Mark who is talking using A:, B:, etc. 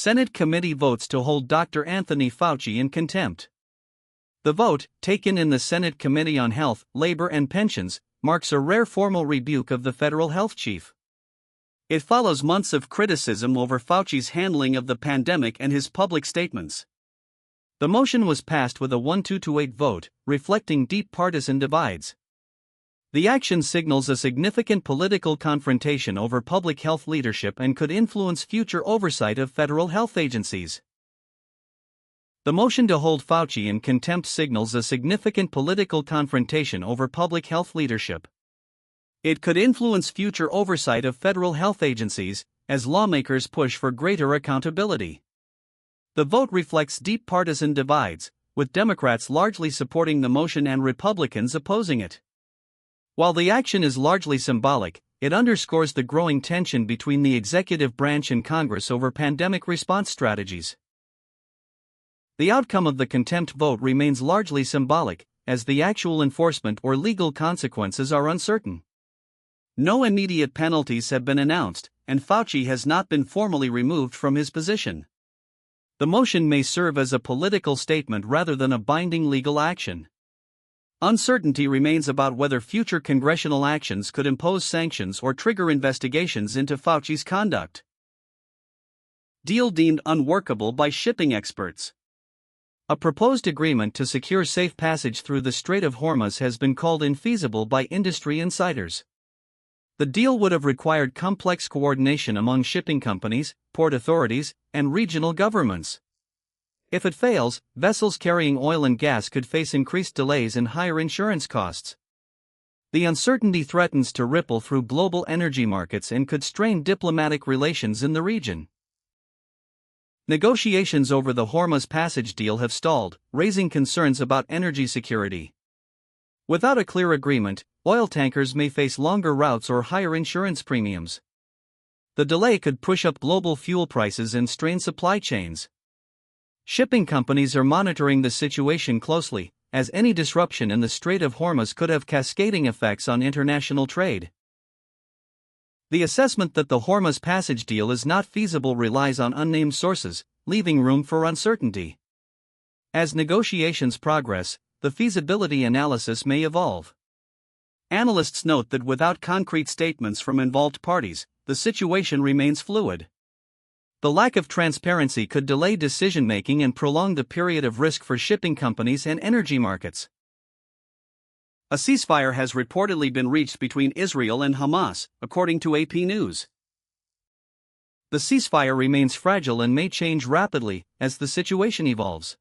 A: Senate committee votes to hold Dr. Anthony Fauci in contempt. The vote, taken in the Senate Committee on Health, Labor and Pensions, marks a rare formal rebuke of the federal health chief. It follows months of criticism over Fauci's handling of the pandemic and his public statements. The motion was passed with a 1-2-8 vote, reflecting deep partisan divides. The action signals a significant political confrontation over public health leadership and could influence future oversight of federal health agencies. The motion to hold Fauci in contempt signals a significant political confrontation over public health leadership. It could influence future oversight of federal health agencies, as lawmakers push for greater accountability. The vote reflects deep partisan divides, with Democrats largely supporting the motion and Republicans opposing it. While the action is largely symbolic, it underscores the growing tension between the executive branch and Congress over pandemic response strategies. The outcome of the contempt vote remains largely symbolic, as the actual enforcement or legal consequences are uncertain. No immediate penalties have been announced, and Fauci has not been formally removed from his position. The motion may serve as a political statement rather than a binding legal action. Uncertainty remains about whether future congressional actions could impose sanctions or trigger investigations into Fauci's conduct. Deal deemed unworkable by shipping experts. A proposed agreement to secure safe passage through the Strait of Hormuz has been called infeasible by industry insiders. The deal would have required complex coordination among shipping companies, port authorities, and regional governments. If it fails, vessels carrying oil and gas could face increased delays and higher insurance costs. The uncertainty threatens to ripple through global energy markets and could strain diplomatic relations in the region. Negotiations over the Hormuz Passage deal have stalled, raising concerns about energy security. Without a clear agreement, oil tankers may face longer routes or higher insurance premiums. The delay could push up global fuel prices and strain supply chains. Shipping companies are monitoring the situation closely, as any disruption in the Strait of Hormuz could have cascading effects on international trade. The assessment that the Hormuz Passage deal is not feasible relies on unnamed sources, leaving room for uncertainty. As negotiations progress, the feasibility analysis may evolve. Analysts note that without concrete statements from involved parties, the situation remains fluid. The lack of transparency could delay decision-making and prolong the period of risk for shipping companies and energy markets. A ceasefire has reportedly been reached between Israel and Hamas, according to AP News. The ceasefire remains fragile and may change rapidly as the situation evolves.